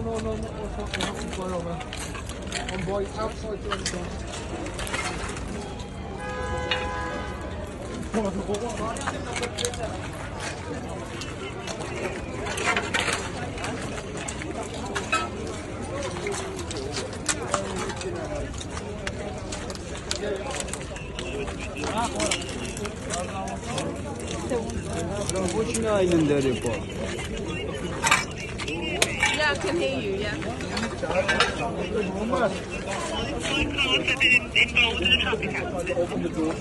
no. Also, not far over. On boy, outside the door. 꽃이나 있는데 이거. Yeah, I can hear you, yeah. Open the door.